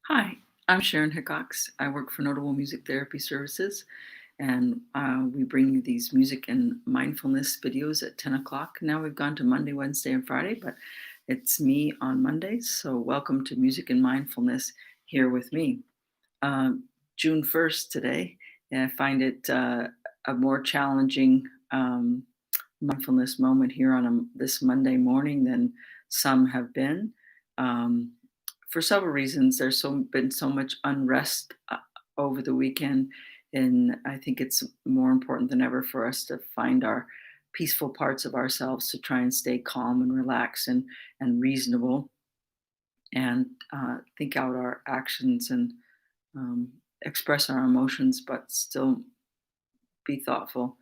Hi, I'm Sharon Hickox. I work for Notable Music Therapy Services, and we bring you these music and mindfulness videos at 10 o'clock. Now we've gone to Monday, Wednesday, and Friday, but it's me on Mondays. So, welcome to Music and Mindfulness here with me. Um, June 1st today, and I find it a more challenging mindfulness moment here on this Monday morning than some have been. Um, for several reasons, been so much unrest over the weekend, and I think it's more important than ever for us to find our peaceful parts of ourselves to try and stay calm and relaxed and reasonable, and think out our actions and um, express our emotions, but still be thoughtful.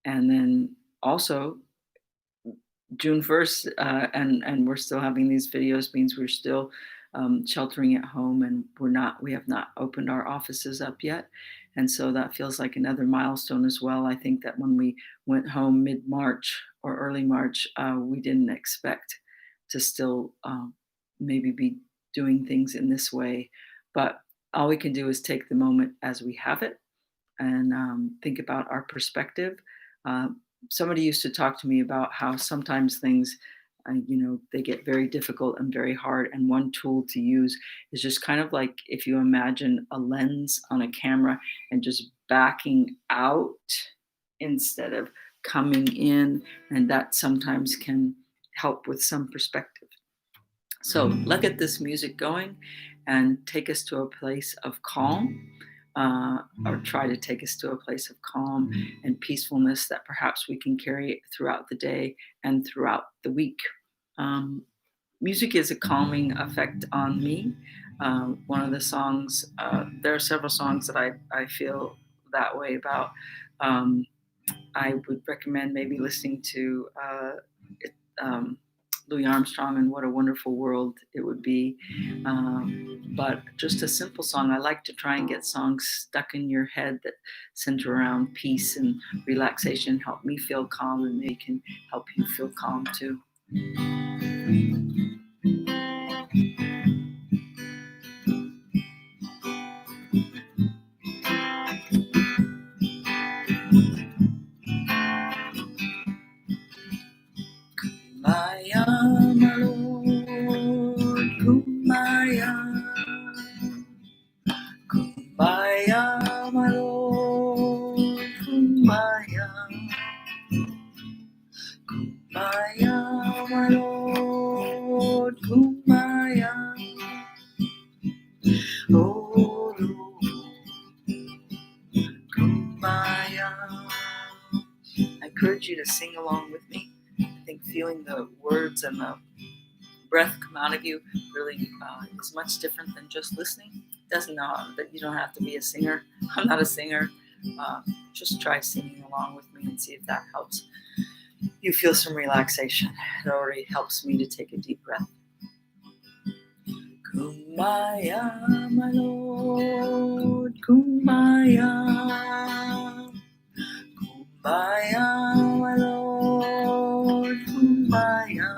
And then also June 1st, and we're still having these videos means we're still sheltering at home, and we have not opened our offices up yet. And so that feels like another milestone as well. I think that when we went home mid-March or early March, we didn't expect to still maybe be doing things in this way. But all we can do is take the moment as we have it and think about our perspective. Uh, Somebody used to talk to me about how sometimes things, they get very difficult and very hard. And one tool to use is just kind of like if you imagine a lens on a camera and just backing out instead of coming in. And that sometimes can help with some perspective. So let's get this music going and take us to a place of calm, or try to take us to a place of calm and peacefulness that perhaps we can carry throughout the day and throughout the week. Um, Music is a calming effect on me. One of the songs, there are several songs that I feel that way about. Um, I would recommend maybe listening to um, Louis Armstrong and What a Wonderful World It Would Be. But just a simple song. I like to try and get songs stuck in your head that center around peace and relaxation, help me feel calm, and they can help you feel calm too. Kumbaya, my Lord, Kumbaya. Kumbaya, my Lord, Kumbaya. Kumbaya, my Lord, Kumbaya. Oh, Lord, Kumbaya. I encourage you to sing along with me. I think feeling the words and the breath come out of you really is much different than just listening. Doesn't know that you don't have to be a singer. I'm not a singer. Uh, just try singing along with me and see if that helps you feel some relaxation. It already helps me to take a deep breath. Kumbaya, my Lord, Kumbaya. Kumbaya, my Lord, Kumbaya.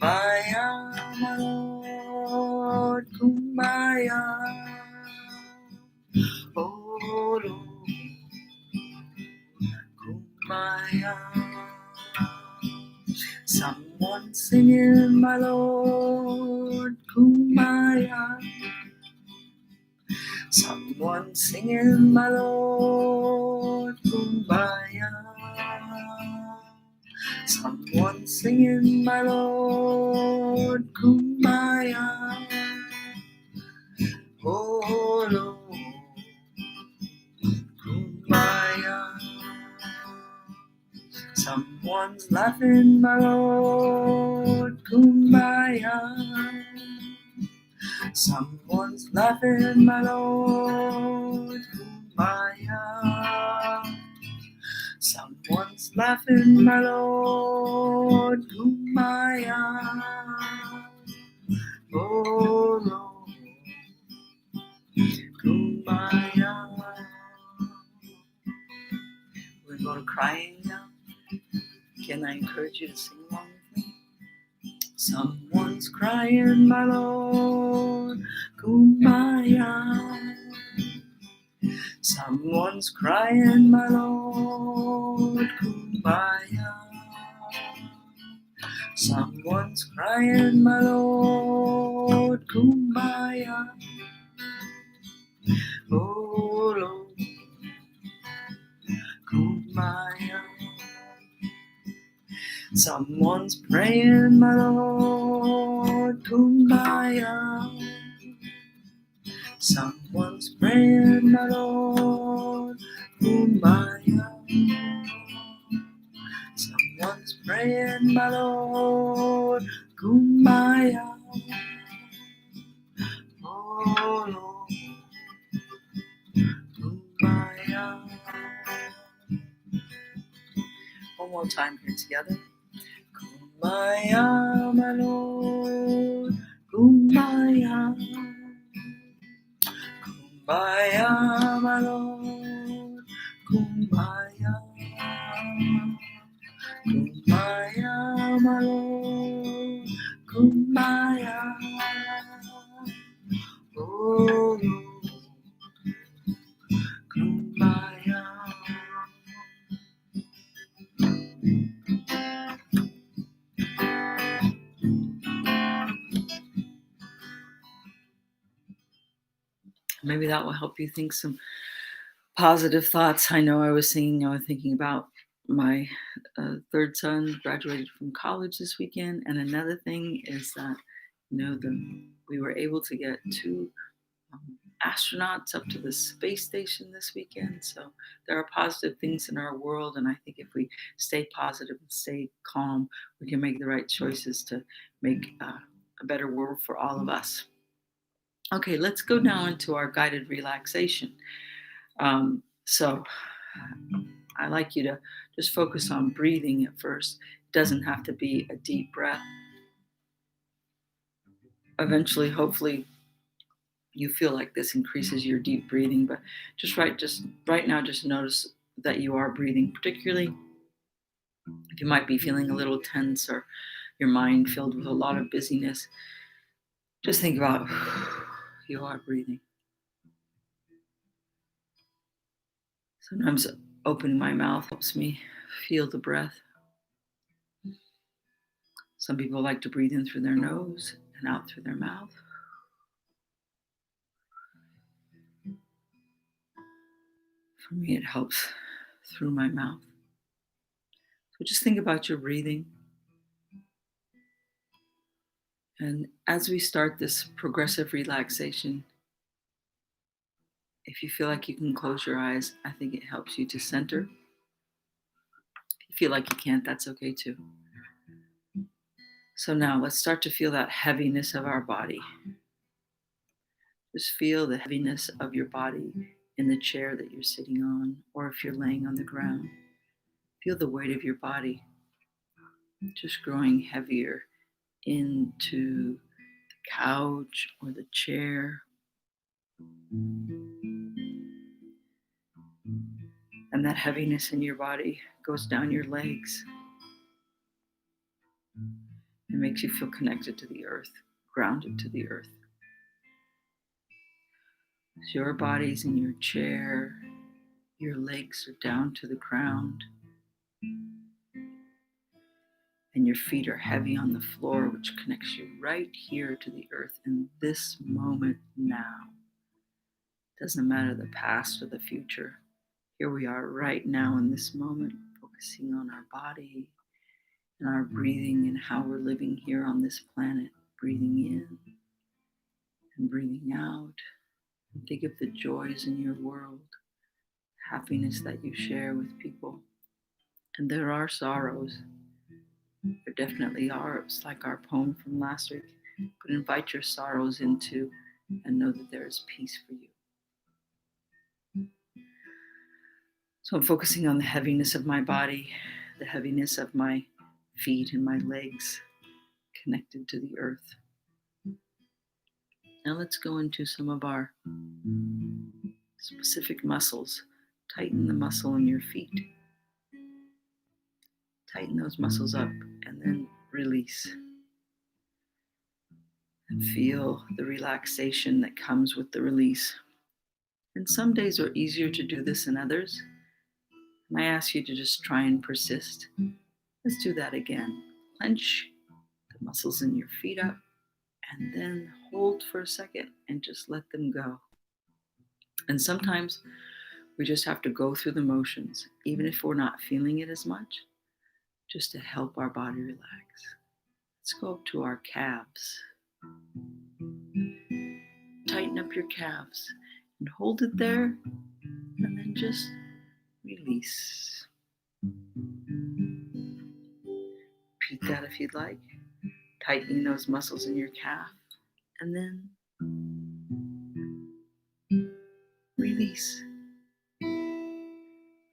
Kumbaya, my Lord, Kumbaya. Oh, Lord, Kumbaya. Someone singing, my Lord, Kumbaya. Someone singing, my Lord, Kumbaya. Someone singing, my Lord, Kumbaya. Oh, Lord, Kumbaya. Someone's laughing, my Lord, Kumbaya. Someone's laughing, my Lord, Kumbaya. Someone's laughing, my Lord, Kumbaya. Oh, Lord, Kumbaya. We're going to crying now. Can I encourage you to sing along with me? Someone's crying, my Lord, kumbaya. Someone's crying, my Lord, kumbaya. Someone's crying, my Lord, kumbaya. Oh Lord, kumbaya. Someone's praying, my Lord, kumbaya. Someone's praying, my Lord, kumbaya. Someone's praying, my Lord, kumbaya. Oh Lord, kumbaya. One more time here together. Kumbaya, my Lord, kumbaya. Kumbaya, my Lord, kumbaya. Kumbaya, my Lord, kumbaya. Oh Lord, kumbaya. Maybe that will help you think some positive thoughts. I know I was thinking about my third son graduated from college this weekend, and another thing is that we were able to get two astronauts up to the space station this weekend. So there are positive things in our world, and I think if we stay positive and stay calm, we can make the right choices to make a better world for all of us. Okay, let's go now into our guided relaxation. So I like you to just focus on breathing at first. It doesn't have to be a deep breath. Eventually, hopefully, you feel like this increases your deep breathing, but just right now, just notice that you are breathing, particularly if you might be feeling a little tense or your mind filled with a lot of busyness. Just think about you are breathing. Sometimes opening my mouth helps me feel the breath. Some people like to breathe in through their nose and out through their mouth. For me, it helps through my mouth. So just think about your breathing. And as we start this progressive relaxation, if you feel like you can close your eyes, I think it helps you to center. If you feel like you can't, that's okay too. So now let's start to feel that heaviness of our body. Just feel the heaviness of your body in the chair that you're sitting on, or if you're laying on the ground. Feel the weight of your body just growing heavier into the couch or the chair. And that heaviness in your body goes down your legs. It makes you feel connected to the earth, grounded to the earth. So your body's in your chair, your legs are down to the ground, and your feet are heavy on the floor, which connects you right here to the earth in this moment now. Doesn't matter the past or the future. Here we are right now in this moment, focusing on our body and our breathing and how we're living here on this planet, breathing in and breathing out. And think of the joys in your world, happiness that you share with people. And there are sorrows. There definitely are. It's like our poem from last week. But invite your sorrows into and know that there is peace for you. So I'm focusing on the heaviness of my body, the heaviness of my feet and my legs connected to the earth. Now let's go into some of our specific muscles. Tighten the muscle in your feet. Tighten those muscles up and then release. Feel the relaxation that comes with the release. And some days are easier to do this than others. And I ask you to just try and persist. Let's do that again. Clench the muscles in your feet up and then hold for a second and just let them go. And sometimes we just have to go through the motions, even if we're not feeling it as much, just to help our body relax. Let's go up to our calves. Tighten up your calves and hold it there, and then just release. Repeat that if you'd like. Tightening those muscles in your calf, and then release.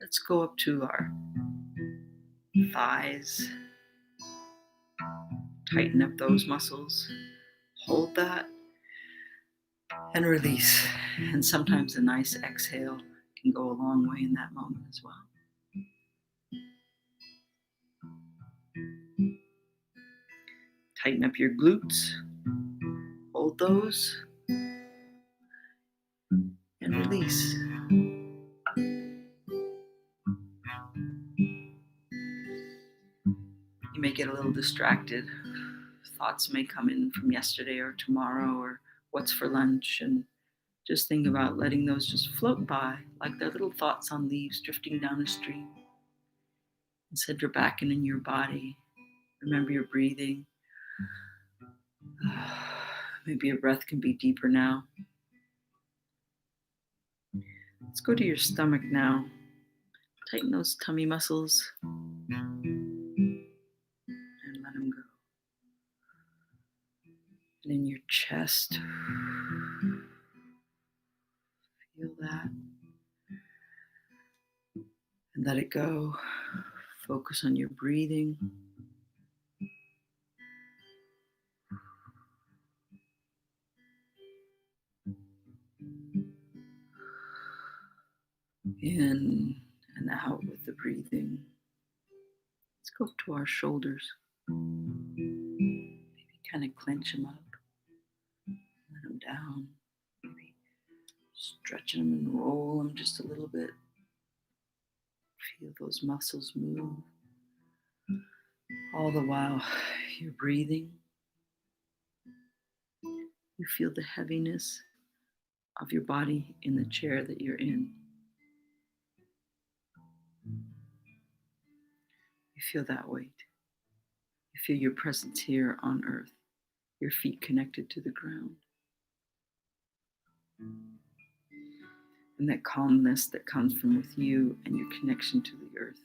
Let's go up to our thighs. Tighten up those muscles. Hold that and release. And sometimes a nice exhale can go a long way in that moment as well. Tighten up your glutes. Hold those and release. You may get a little distracted. Thoughts may come in from yesterday or tomorrow or what's for lunch, and just think about letting those just float by like they're little thoughts on leaves drifting down a stream. Instead, you're back in your body. Remember your breathing. Maybe your breath can be deeper now. Let's go to your stomach now. Tighten those tummy muscles and let them go. And in your chest, feel that and let it go. Focus on your breathing. In and out with the breathing. Let's go up to our shoulders. Maybe kind of clench them up. Let them down. Maybe stretching them and roll them just a little bit. Feel those muscles move. All the while you're breathing. You feel the heaviness of your body in the chair that you're in. You feel that weight. You feel your presence here on earth, your feet connected to the ground. And that calmness that comes from with you and your connection to the earth.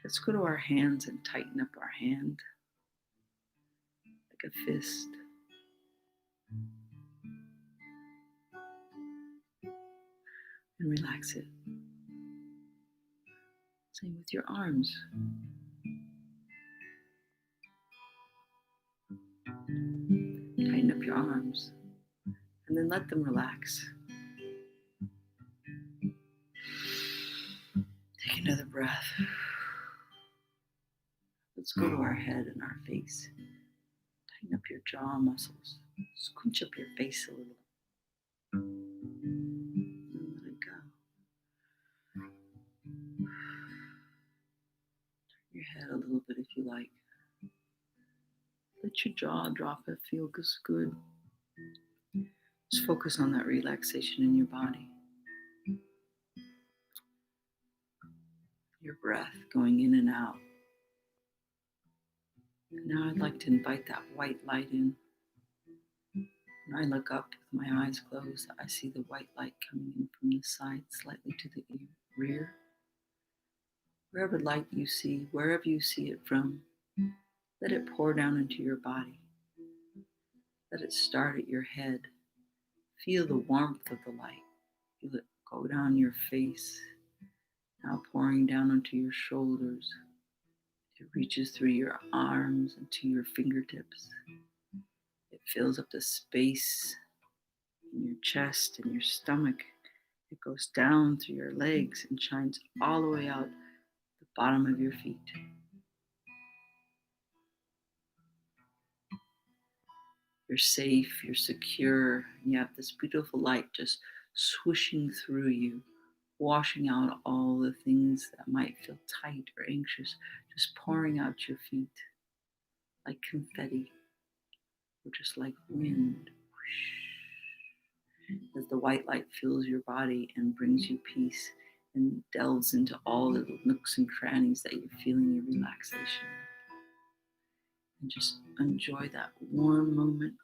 Let's go to our hands and tighten up our hand like a fist. And relax it. Same with your arms. Tighten up your arms and then let them relax. Take another breath. Let's go to our head and our face. Tighten up your jaw muscles. Scrunch up your face a little. And let it go. Turn your head a little bit if you like. Let your jaw drop. It feels good. Just focus on that relaxation in your body. Your breath going in and out. And now I'd like to invite that white light in. When I look up with my eyes closed, I see the white light coming in from the side, slightly to the rear. Wherever light you see, wherever you see it from, let it pour down into your body. Let it start at your head. Feel the warmth of the light. Feel it go down your face, now pouring down onto your shoulders. It reaches through your arms and to your fingertips. It fills up the space in your chest and your stomach. It goes down through your legs and shines all the way out the bottom of your feet. You're safe, you're secure, and you have this beautiful light just swooshing through you, washing out all the things that might feel tight or anxious, just pouring out your feet like confetti or just like wind. As the white light fills your body and brings you peace and delves into all the little nooks and crannies that you're feeling your relaxation. And just enjoy that warm moment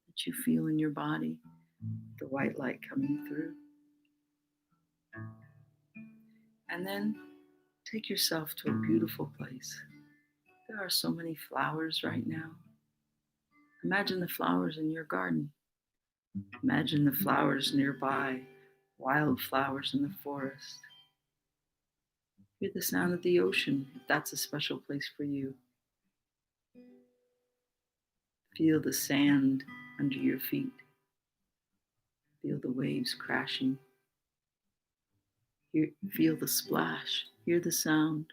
that you feel in your body, the white light coming through. And then take yourself to a beautiful place. There are so many flowers right now. Imagine the flowers in your garden. Imagine the flowers nearby, wildflowers in the forest. Hear the sound of the ocean, if that's a special place for you. Feel the sand under your feet. Feel the waves crashing. Feel the splash. Hear the sound.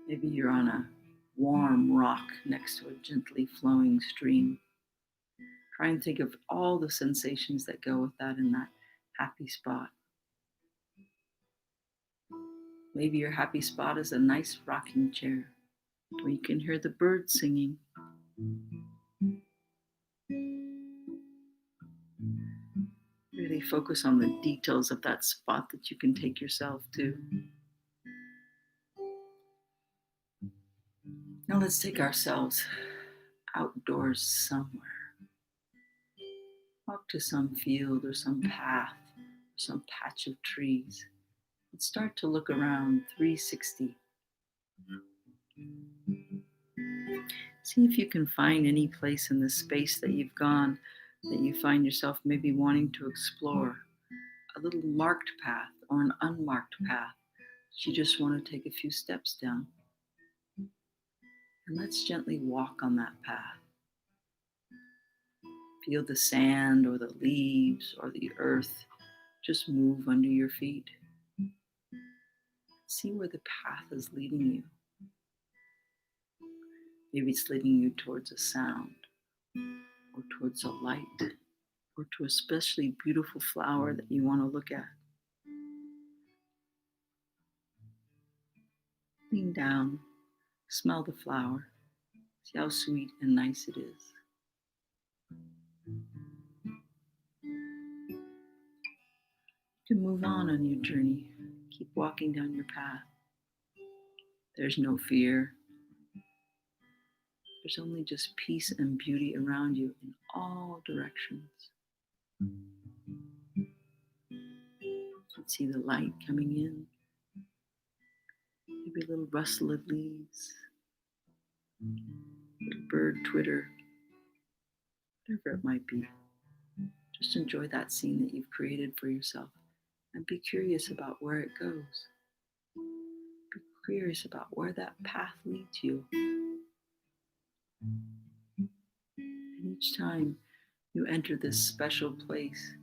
Maybe you're on a warm rock next to a gently flowing stream. Try and think of all the sensations that go with that in that happy spot. Maybe your happy spot is a nice rocking chair where you can hear the birds singing. Really focus on the details of that spot that you can take yourself to. Now let's take ourselves outdoors somewhere. Walk to some field or some path or some patch of trees and start to look around 360. See if you can find any place in the space that you've gone that you find yourself maybe wanting to explore. A little marked path or an unmarked path that you just want to take a few steps down. And let's gently walk on that path. Feel the sand or the leaves or the earth just move under your feet. See where the path is leading you. Maybe it's leading you towards a sound or towards a light or to a especially beautiful flower that you want to look at. Lean down, smell the flower, see how sweet and nice it is. You can move on your journey. Keep walking down your path. There's no fear. There's only just peace and beauty around you in all directions. You can see the light coming in. Maybe a little rustle of leaves, a little bird twitter, whatever it might be. Just enjoy that scene that you've created for yourself and be curious about where it goes. Be curious about where that path leads you. And each time you enter this special place,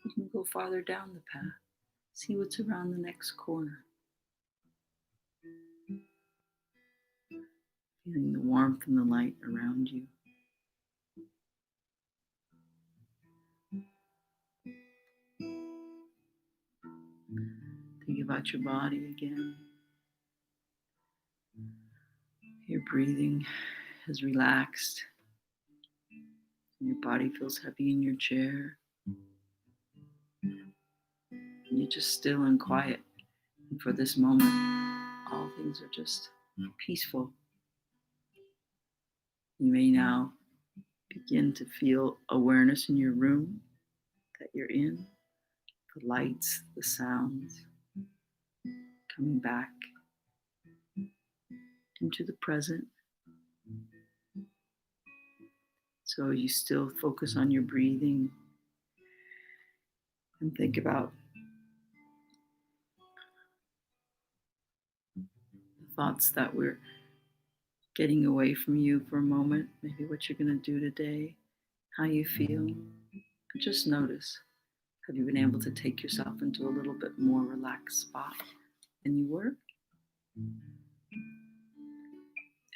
you can go farther down the path, see what's around the next corner. Feeling the warmth and the light around you. Think about your body again. Your breathing is relaxed. Your body feels heavy in your chair. And you're just still and quiet. And for this moment, all things are just peaceful. You may now begin to feel awareness in your room that you're in, the lights, the sounds, coming back into the present. So you still focus on your breathing and think about the thoughts that were getting away from you for a moment, maybe what you're going to do today, how you feel. And just notice, have you been able to take yourself into a little bit more relaxed spot than you were?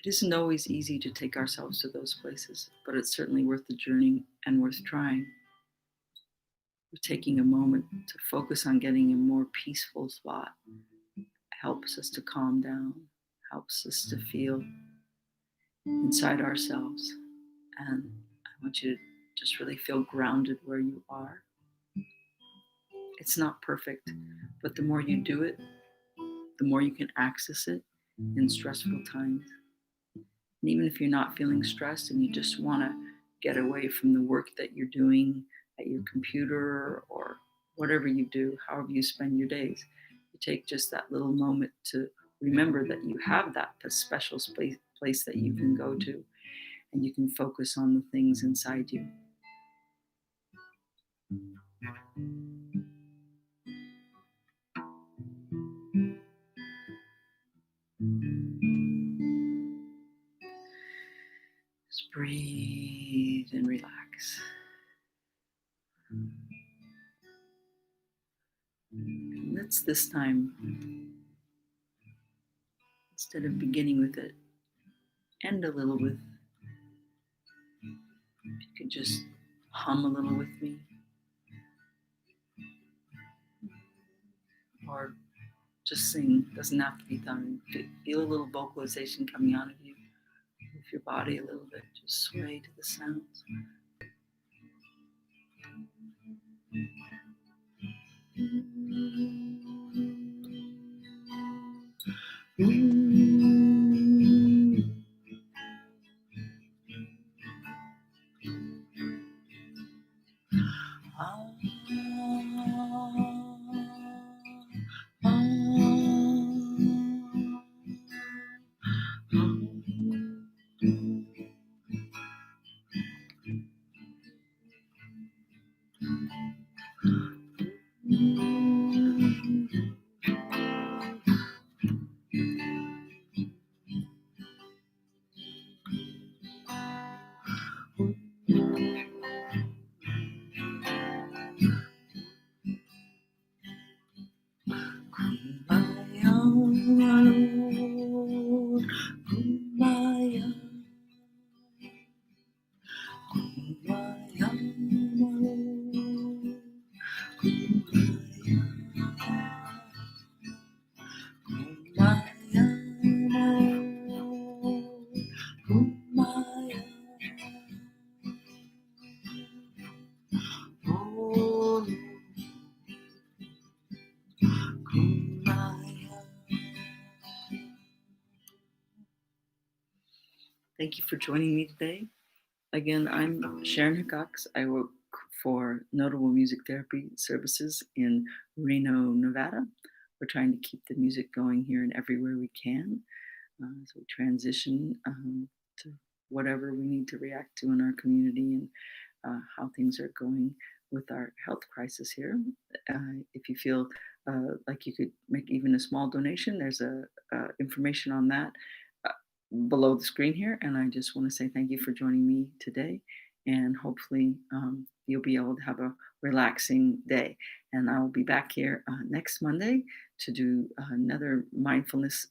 It isn't always easy to take ourselves to those places, but it's certainly worth the journey and worth trying. We're taking a moment to focus on getting a more peaceful spot helps us to calm down, helps us to feel inside ourselves. And I want you to just really feel grounded where you are. It's not perfect, but the more you do it, the more you can access it in stressful times. And even if you're not feeling stressed and you just want to get away from the work that you're doing at your computer or whatever you do, however you spend your days, you take just that little moment to remember that you have that special place that you can go to and you can focus on the things inside you. Just breathe and relax. And let's this time, instead of beginning with it, end a little with, if you could just hum a little with me, or just sing. Doesn't have to be done. Feel a little vocalization coming out of you. Move your body a little bit. Just sway to the sounds. Thank you for joining me today. Again, I'm Sharon Hickox. I work for Notable Music Therapy Services in Reno, Nevada. We're trying to keep the music going here and everywhere we can. As we transition to whatever we need to react to in our community and how things are going with our health crisis here. If you feel like you could make even a small donation, there's information on that uh, below the screen here. And I just want to say thank you for joining me today. And hopefully you'll be able to have a relaxing day. And I will be back here next Monday to do another mindfulness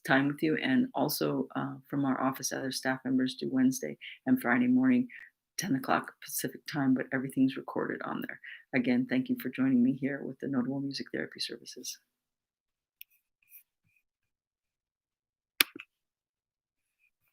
time with you. And also from our office, other staff members do Wednesday and Friday morning 10 o'clock Pacific time, but everything's recorded on there. Again, thank you for joining me here with the Notable Music Therapy Services.